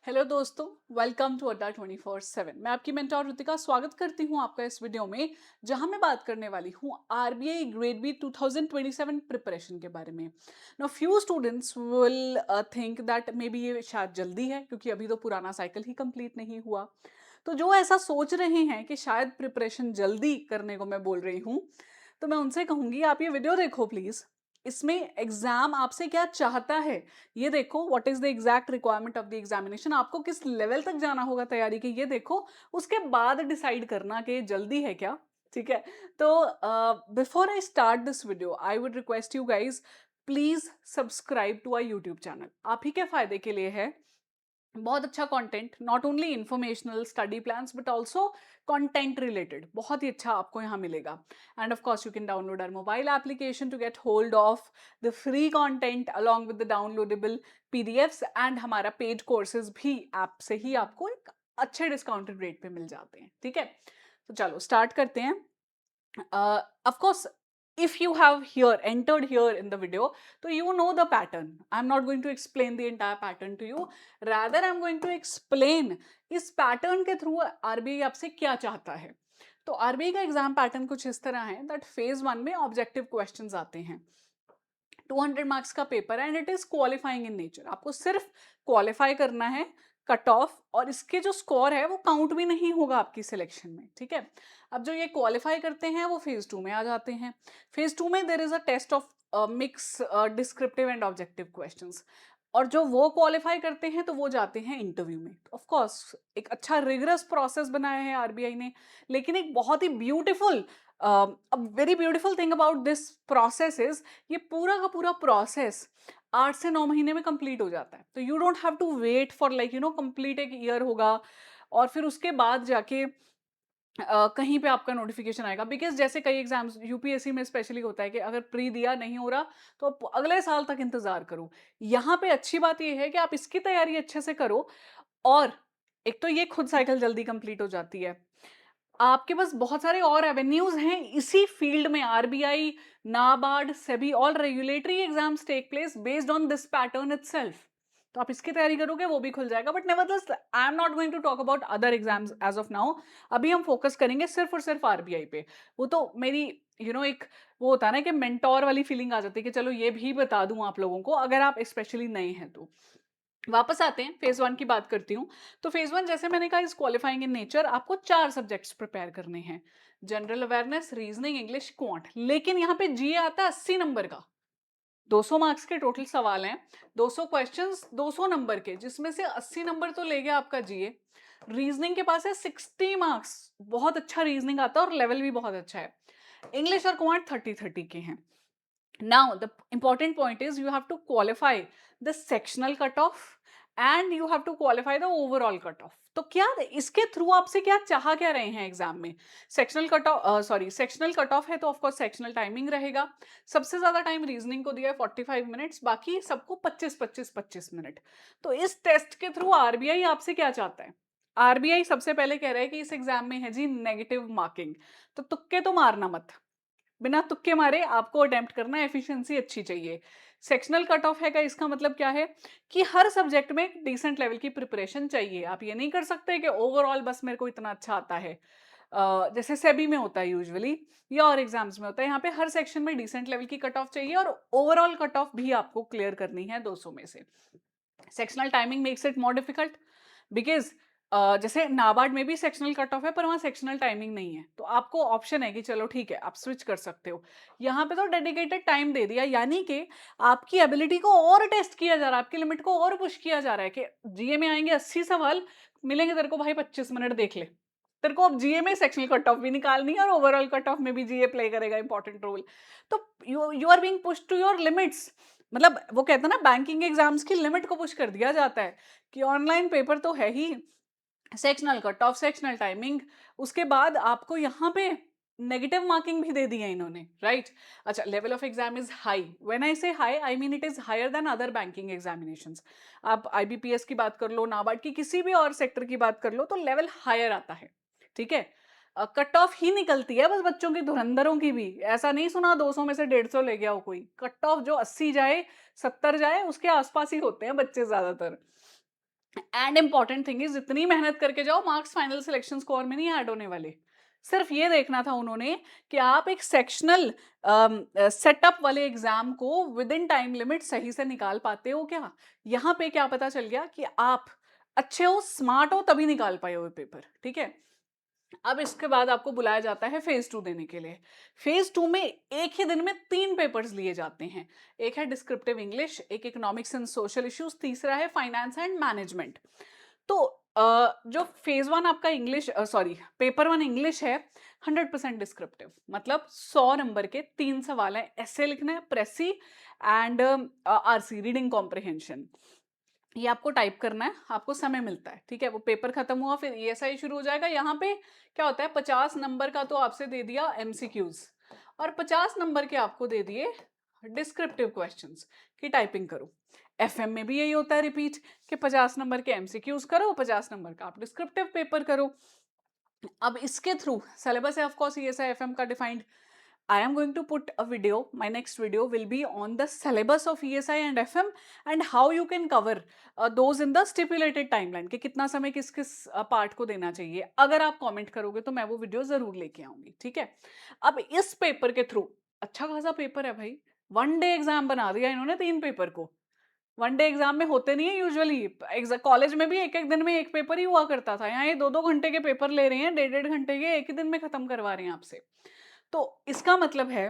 Hello दोस्तों, welcome to अड्डा 24/7। मैं आपकी मेंटोर ऋतिका स्वागत करती हूं आपका इस वीडियो में, जहां मैं बात करने वाली हूं आरबीआई ग्रेड बी 2027 प्रिपरेशन के बारे में। Now few students will think that may be ये शायद जल्दी है, क्योंकि अभी तो पुराना साइकिल ही कंप्लीट नहीं हुआ। तो जो ऐसा सोच रहे हैं कि शायद प्रिपरेशन जल्दी करने को मैं बोल रही हूँ, तो मैं उनसे कहूंगी आप ये वीडियो देखो प्लीज। इसमें एग्जाम आपसे क्या चाहता है ये देखो। What is the exact requirement of the examination, आपको किस लेवल तक जाना होगा तैयारी के, ये देखो। उसके बाद डिसाइड करना कि जल्दी है क्या। ठीक है। तो before I start this video I would request you guys, please subscribe to our YouTube channel. आप ही के फायदे के लिए है। बहुत अच्छा content, not only informational study plans but also content related, बहुत ही अच्छा आपको यहाँ मिलेगा। And of course you can download our mobile application to get hold of the free content along with the downloadable PDFs, and हमारा paid courses भी app से ही आपको एक अच्छे डिस्काउंटेड रेट पे मिल जाते हैं। ठीक है, तो चलो स्टार्ट करते हैं। Of course, if you have here entered here in the video, so you know the pattern. I'm not going to explain the entire pattern to you, rather I'm going to explain इस pattern के through RBI आपसे क्या चाहता है। तो RBI का exam pattern कुछ इस तरह है दैट फेज 1 में ऑब्जेक्टिव क्वेश्चंस आते हैं। 200 मार्क्स का पेपर है and it is qualifying in nature. आपको सिर्फ क्वालिफाई करना है, कट ऑफ, और इसके जो स्कोर है वो काउंट भी नहीं होगा आपकी सिलेक्शन में। ठीक है। अब जो ये क्वालिफाई करते हैं वो फेज 2 में आ जाते हैं। फेज 2 में there is a test of mix descriptive and objective questions, और जो वो क्वालिफाई करते हैं तो वो जाते हैं इंटरव्यू में। ऑफ कोर्स एक अच्छा रिगरस प्रोसेस बनाया है आरबीआई ने, लेकिन एक बहुत ही beautiful, very beautiful thing about this process is, ये पूरा का पूरा प्रोसेस 8 से 9 महीने में कंप्लीट हो जाता है। तो you don't have to wait for like complete एक ईयर होगा और फिर उसके बाद जाके कहीं पे आपका नोटिफिकेशन आएगा। बिकॉज जैसे कई एग्जाम्स यूपीएससी में स्पेशली होता है कि अगर प्री दिया नहीं हो रहा तो आप अगले साल तक इंतजार करो। यहाँ पे अच्छी बात यह है कि आप इसकी तैयारी अच्छे से करो, और एक तो ये खुद साइकिल जल्दी कंप्लीट हो जाती है। आपके पास बहुत सारे और एवेन्यूज हैं इसी फील्ड में। RBI, NABARD, SEBI, all regulatory exams take place based on this pattern itself. तो आप इसकी तैयारी करोगे वो भी खुल जाएगा। But nevertheless I am not going to talk about other exams as of now. अभी हम फोकस करेंगे सिर्फ और सिर्फ आरबीआई पे। वो तो मेरी एक वो होता है ना कि मेंटोर वाली फीलिंग आ जाती है कि चलो ये भी बता दूं आप लोगों को, अगर आप स्पेशली नए हैं तो। वापस आते हैं, फेज 1 की बात करती हूँ। तो फेज 1 जैसे मैंने कहा इज क्वालिफाइंग इन नेचर। आपको 4 सब्जेक्ट्स प्रिपेयर करने हैं, general awareness, reasoning, English, quant. लेकिन यहाँ पे जीए आता है 80 नंबर का। 200 मार्क्स के टोटल सवाल हैं, 200 क्वेश्चंस, 200 नंबर के, जिसमें से 80 नंबर तो ले गया आपका जीए। रीजनिंग के पास है 60 मार्क्स, बहुत अच्छा रीजनिंग आता है और लेवल भी बहुत अच्छा है। इंग्लिश और क्वांट 30-30 के हैं। Now, the important point is you have to qualify the sectional cutoff and you have to qualify the overall cutoff. तो क्या इसके थ्रू आपसे क्या चाह क्या रहे हैं एग्जाम में? Sectional cut of, sorry, sectional cut of है तो ऑफकोर्स सेक्शनल टाइमिंग रहेगा। सबसे ज्यादा टाइम रीजनिंग को दिया है 45 मिनट्स, बाकी सबको 25-25-25 मिनट। तो इस टेस्ट के थ्रू आरबीआई आपसे क्या चाहता है? आरबीआई सबसे पहले कह रहा है कि इस एग्जाम में है जी नेगेटिव मार्किंग। तो तुक्के तो मारना मत, बिना तुक्के मारे आपको अटेम्प्ट करना है, एफिशिएंसी अच्छी चाहिए। सेक्शनल कट ऑफ है का इसका मतलब क्या है कि हर सब्जेक्ट में डिसेंट लेवल की प्रिपरेशन चाहिए। आप ये नहीं कर सकते कि ओवरऑल बस मेरे को इतना अच्छा आता है, जैसे सेबी में होता है यूजुअली, या और एग्जाम्स में होता है। यहाँ पे हर सेक्शन में डिसेंट लेवल की कट ऑफ चाहिए और ओवरऑल कट ऑफ भी आपको क्लियर करनी है 200 में से। Sectional timing makes it more difficult, because जैसे नाबार्ड में भी सेक्शनल कट ऑफ है पर वहाँ सेक्शनल टाइमिंग नहीं है। तो आपको ऑप्शन है कि चलो ठीक है आप स्विच कर सकते हो। यहाँ पे तो डेडिकेटेड टाइम दे दिया, यानी कि आपकी एबिलिटी को और टेस्ट किया जा रहा है, आपकी लिमिट को और पुश किया जा रहा है कि जीए में आएंगे 80 सवाल, मिलेंगे तेरे को भाई 25 मिनट, देख ले। तेरे को अब जीए में सेक्शनल कट ऑफ भी निकालनी है और ओवरऑल कट ऑफ में भी जीए प्ले करेगा इंपॉर्टेंट रोल। तो you are being push to your limits. मतलब वो कहते हैं ना, बैंकिंग एग्जाम्स की लिमिट को पुश कर दिया जाता है कि ऑनलाइन पेपर तो है ही, sectional cut off, sectional timing, उसके बाद आपको यहाँ पे नेगेटिव मार्किंग भी दे दी है इन्होंने, राइट? अच्छा, level of exam is high. When I say high I mean it is higher than other banking examinations. आप आईबीपीएस की बात कर लो, नाबार्ड की किसी भी और सेक्टर की बात कर लो, तो लेवल हायर आता है। ठीक है। कट ऑफ ही निकलती है बस बच्चों की, धुरंधरों की भी। ऐसा नहीं सुना 200 में से 150 ले गया हो कोई। कट ऑफ जो 80 जाए, 70 जाए, उसके आसपास ही होते हैं बच्चे ज्यादातर। एंड इंपॉर्टेंट थिंग इज जितनी मेहनत करके जाओ, मार्क्स फाइनल सिलेक्शन स्कोर में नहीं ऐड होने वाले। सिर्फ ये देखना था उन्होंने कि आप एक सेक्शनल सेटअप वाले एग्जाम को विद इन टाइम लिमिट सही से निकाल पाते हो क्या। यहाँ पे क्या पता चल गया कि आप अच्छे हो, स्मार्ट हो, तभी निकाल पाए हो पेपर, ठीक है। अब इसके बाद आपको बुलाया जाता है फेज 2 देने के लिए। फेज 2 में एक ही दिन में 3 पेपर्स लिए जाते हैं। एक है डिस्क्रिप्टिव इंग्लिश, एक इकोनॉमिक्स एंड सोशल इश्यूज, तीसरा है फाइनेंस एंड मैनेजमेंट। तो जो फेज 1 आपका इंग्लिश, सॉरी, पेपर 1 इंग्लिश है, 100% डिस्क्रिप्टिव, मतलब 100 नंबर के 3 सवाल है। ऐसे लिखना है, प्रेसी एंड आरसी, रीडिंग कॉम्प्रिहेंशन। ये आपको टाइप करना है, आपको समय मिलता है, ठीक है। वो पेपर खत्म हुआ, फिर ईएसआई शुरू हो जाएगा। यहाँ पे क्या होता है, 50 नंबर का तो आपसे दे दिया एमसीक्यूज, और 50 नंबर के आपको दे दिए डिस्क्रिप्टिव क्वेश्चंस की टाइपिंग करो। एफएम में भी यही होता है, रिपीट, कि 50 नंबर के एमसीक्यूज करो, 50 नंबर का आप डिस्क्रिप्टिव पेपर करो। अब इसके थ्रू सिलेबस है ऑफ कोर्स ईएसआई एफएम का defined. I am going to put a video. My next video will be on the syllabus of ESI and FM and how you can cover those in the stipulated timeline, कि कितना समय किस किस part को देना चाहिए। अगर आप कमेंट करोगे तो मैं वो वीडियो जरूर लेके आऊंगी, ठीक है। अब इस पेपर के थ्रू, अच्छा खासा पेपर है भाई, वन डे एग्जाम बना दिया इन्होंने 3 पेपर को। वन डे एग्जाम में होते नहीं है यूजुअली, कॉलेज में भी एक एक दिन में एक पेपर ही हुआ करता था, यहाँ ये 2-2 घंटे के पेपर ले रहे हैं, 1.5-1.5 घंटे के एक ही दिन में खत्म करवा रहे हैं आपसे। तो इसका मतलब है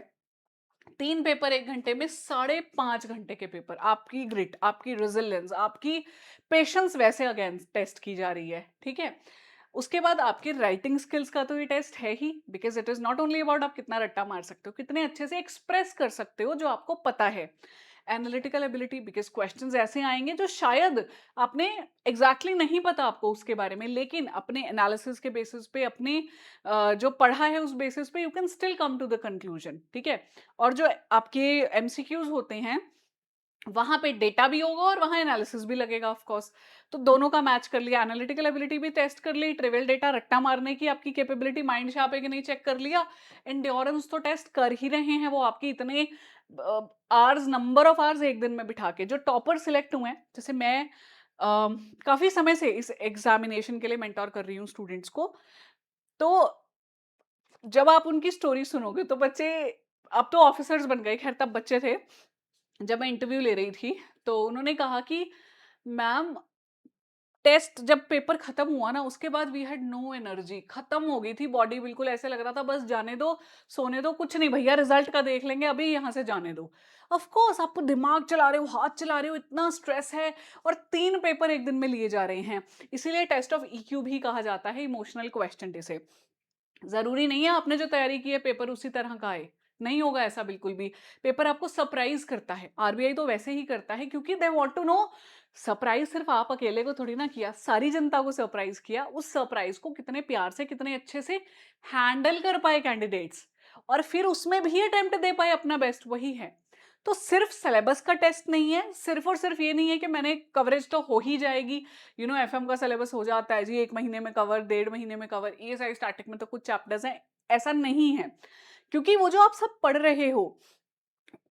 3 पेपर 1 घंटे में, 5.5 घंटे के पेपर। आपकी ग्रिट, आपकी रेजिलियंस, आपकी पेशेंस वैसे अगेंस्ट टेस्ट की जा रही है, ठीक है। उसके बाद आपकी राइटिंग स्किल्स का तो ये टेस्ट है ही, because it is not only about आप कितना रट्टा मार सकते हो, कितने अच्छे से एक्सप्रेस कर सकते हो जो आपको पता है। एनालिटिकल एबिलिटी, बिकॉज क्वेश्चंस ऐसे आएंगे जो शायद आपने एग्जैक्टली नहीं पता आपको उसके बारे में, लेकिन अपने एनालिसिस के बेसिस पे, अपने जो पढ़ा है उस बेसिस पे you can still come to the conclusion, ठीक है। और जो आपके एमसीक्यूज होते हैं, वहां पे डेटा भी होगा और वहां एनालिसिस भी लगेगा ऑफ कोर्स। तो दोनों का मैच कर लिया, एनालिटिकल एबिलिटी भी टेस्ट कर ली, ट्रिवियल डेटा रट्टा मारने की आपकी कैपेबिलिटी, माइंड शार्प है कि नहीं चेक कर लिया। एंड्योरेंस तो टेस्ट कर ही रहे हैं वो आपकी, इतने आवर्स, नंबर ऑफ आवर्स एक दिन में बिठा के। जो टॉपर सिलेक्ट हुए हैं, जैसे मैं काफी समय से इस एग्जामिनेशन के लिए मेंटोर कर रही हूँ स्टूडेंट्स को, तो जब आप उनकी स्टोरी सुनोगे तो बच्चे अब तो ऑफिसर्स बन गए, खैर तब बच्चे थे। जब मैं इंटरव्यू ले रही थी तो उन्होंने कहा कि मैम, टेस्ट जब पेपर खत्म हुआ ना, उसके बाद वी हैड नो एनर्जी, खत्म हो गई थी बॉडी, बिल्कुल ऐसे लग रहा था बस जाने दो, सोने दो, कुछ नहीं भैया, रिजल्ट का देख लेंगे, अभी यहाँ से जाने दो। ऑफ कोर्स आप दिमाग चला रहे हो, हाथ चला रहे हो, इतना स्ट्रेस है, और 3 पेपर एक दिन में लिए जा रहे हैं। इसीलिए टेस्ट ऑफ ईक्यू भी कहा जाता है, इमोशनल क्वेश्चन इसे। ज़रूरी नहीं है आपने जो तैयारी की है पेपर उसी तरह का आए, नहीं होगा ऐसा बिल्कुल भी। पेपर आपको सरप्राइज़ करता है, आरबीआई तो वैसे ही करता है, क्योंकि they want to know. Surprise सिर्फ आप अकेले को थोड़ी ना किया, सारी जनता को सरप्राइज़ किया। उस सरप्राइज़ को कितने प्यार से, कितने अच्छे से हैंडल कर पाए कैंडिडेट्स, और फिर उसमें भी अटेम्प्ट दे पाए अपना बेस्ट, वही है। तो सिर्फ सिलेबस का टेस्ट नहीं है, सिर्फ और सिर्फ ये नहीं है कि मैंने कवरेज तो हो ही जाएगी। एफएम का सिलेबस हो जाता है जी 1 महीने में कवर, 1.5 महीने में कवर, ईएसआई स्टैटिक में तो कुछ चैप्टर्स हैं, ऐसा नहीं है। क्योंकि वो जो आप सब पढ़ रहे हो,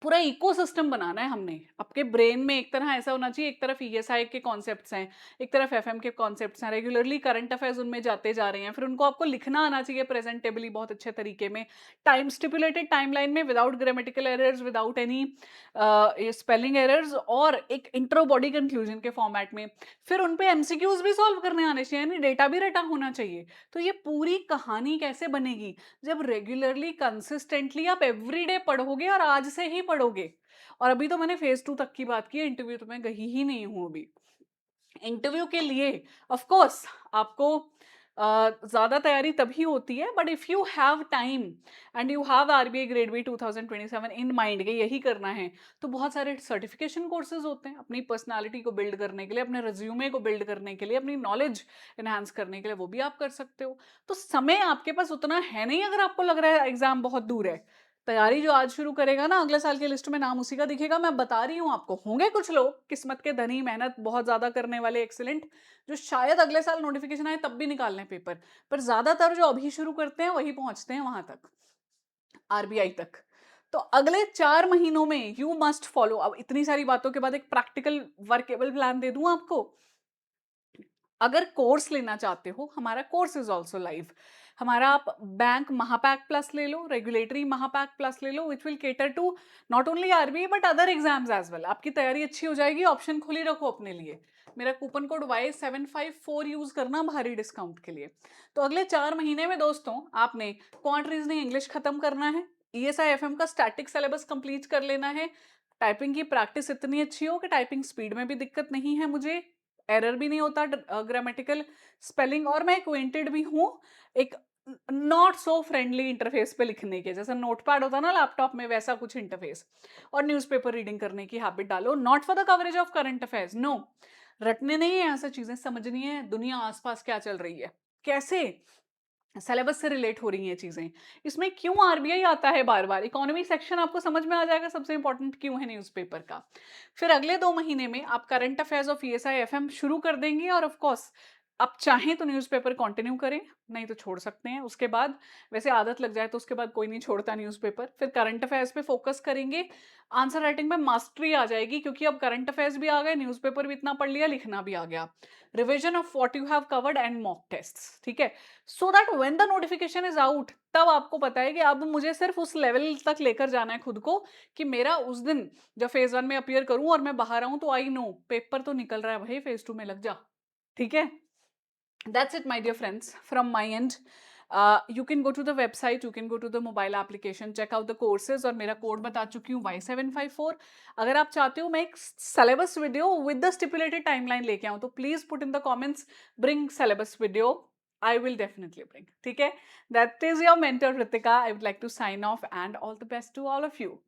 पूरा इकोसिस्टम बनाना है हमने। आपके ब्रेन में एक तरह ऐसा होना चाहिए, एक तरफ ईएसआई के कॉन्सेप्ट्स हैं, एक तरफ एफएम के कॉन्सेप्ट्स हैं, रेगुलरली करंट अफेयर्स उनमें जाते जा रहे हैं, फिर उनको आपको लिखना आना चाहिए प्रेजेंटेबली बहुत अच्छे तरीके में, टाइम स्टिपुलेटेड टाइमलाइन में, without grammatical errors, without any spelling errors, और एक इंट्रो बॉडी कंक्लूजन के फॉर्मेट में। फिर उन पे एमसीक्यूज भी सॉल्व करने आने चाहिए, यानी डेटा भी रटा होना चाहिए। तो ये पूरी कहानी कैसे बनेगी, जब रेगुलरली कंसिस्टेंटली आप एवरीडे पढ़ोगे, और आज से ही पढ़ोगे। और अभी तो मैंने फेज 2 तक की बात की है, इंटरव्यू तो मैं गई ही नहीं हूँ अभी। इंटरव्यू के लिए ऑफ कोर्स आपको ज्यादा तैयारी तभी होती है, but if you have time and you have RBI grade B 2027 in mind के यही करना है, तो बहुत सारे सर्टिफिकेशन कोर्सेज होते हैं अपनी पर्सनालिटी को बिल्ड करने के लिए, अपने रिज्यूमे को बिल्ड करने के लिए, अपनी नॉलेज एनहांस करने के लिए, वो भी आप कर सकते हो। तो समय आपके पास उतना है नहीं, अगर आपको लग रहा है एग्जाम बहुत दूर है। तैयारी जो आज शुरू करेगा ना, अगले साल की लिस्ट में नाम उसी का दिखेगा। मैं बता रही हूँ आपको, होंगे कुछ लोग किस्मत के धनी, मेहनत बहुत ज्यादा करने वाले, एक्सीलेंट, जो शायद अगले साल नोटिफिकेशन आए तब भी निकाल लें पेपर। पर ज्यादातर जो अभी शुरू करते हैं वही पहुंचते हैं वहां तक, आरबीआई तक। तो अगले 4 महीनों में यू मस्ट फॉलो। अब इतनी सारी बातों के बाद एक प्रैक्टिकल वर्केबल प्लान दे दूं आपको। अगर कोर्स लेना चाहते हो, हमारा कोर्स इज ऑल्सो लाइव। हमारा आप बैंक महापैक प्लस ले लो, रेगुलेटरी महापैक प्लस ले लो, which will cater to not only RBI but other exams as well. आपकी तैयारी अच्छी हो जाएगी, ऑप्शन खुली रखो अपने लिए। मेरा कूपन कोड Y754 यूज करना भारी डिस्काउंट के लिए। तो अगले 4 महीने में दोस्तों आपने क्वांट रीजनिंग इंग्लिश खत्म करना है, ESI FM का स्टैटिक सिलेबस कंप्लीट कर लेना है, टाइपिंग की प्रैक्टिस इतनी अच्छी हो कि टाइपिंग स्पीड में भी दिक्कत नहीं है मुझे, एरर भी नहीं होता ग्रामेटिकल स्पेलिंग, और मैं एक्वेंटेड भी हूँ एक नॉट सो फ्रेंडली इंटरफेस पे लिखने के, जैसा नोटपैड होता है ना लैपटॉप में, वैसा कुछ इंटरफेस। और न्यूज़पेपर रीडिंग करने की हैबिट डालो, not for the coverage of current affairs, no. रटने नहीं है, ऐसा चीजें समझनी है, दुनिया आसपास क्या चल रही है, कैसे सिलेबस से रिलेट हो रही हैं चीजें, इसमें क्यों आरबीआई आता है बार बार, इकोनॉमी सेक्शन आपको समझ में आ जाएगा सबसे इंपॉर्टेंट क्यों है न्यूज़पेपर का। फिर अगले 2 महीने में आप current affairs of ESI FM शुरू कर देंगे, और ऑफ कोर्स आप चाहें तो न्यूज़पेपर कंटिन्यू करें, नहीं तो छोड़ सकते हैं उसके बाद। वैसे आदत लग जाए तो उसके बाद कोई नहीं छोड़ता न्यूज़पेपर। फिर करंट अफेयर्स पे फोकस करेंगे, आंसर राइटिंग में मास्टरी आ जाएगी, क्योंकि अब करंट अफेयर्स भी आ गए, न्यूज़पेपर भी इतना पढ़ लिया, लिखना भी आ गया, revision of what you have covered and mock tests, ठीक है। So that when the notification is out, तब आपको पता है कि अब मुझे सिर्फ उस लेवल तक लेकर जाना है खुद को, कि मेरा उस दिन जब फेज 1 में अपीयर करूं और मैं बाहर आऊं तो आई नो पेपर तो निकल रहा है भाई, फेज 2 में लग जा, ठीक है। That's it, my dear friends, from my end. You can go to the website, you can go to the mobile application, check out the courses, और मेरा कोड बता चुकी हूँ Y754। अगर आप चाहते हो मैं एक syllabus video with the stipulated timeline लेके आऊँ, तो please put in the comments, bring syllabus video. I will definitely bring, ठीक है। That is your mentor Ritika. I would like to sign off and all the best to all of you.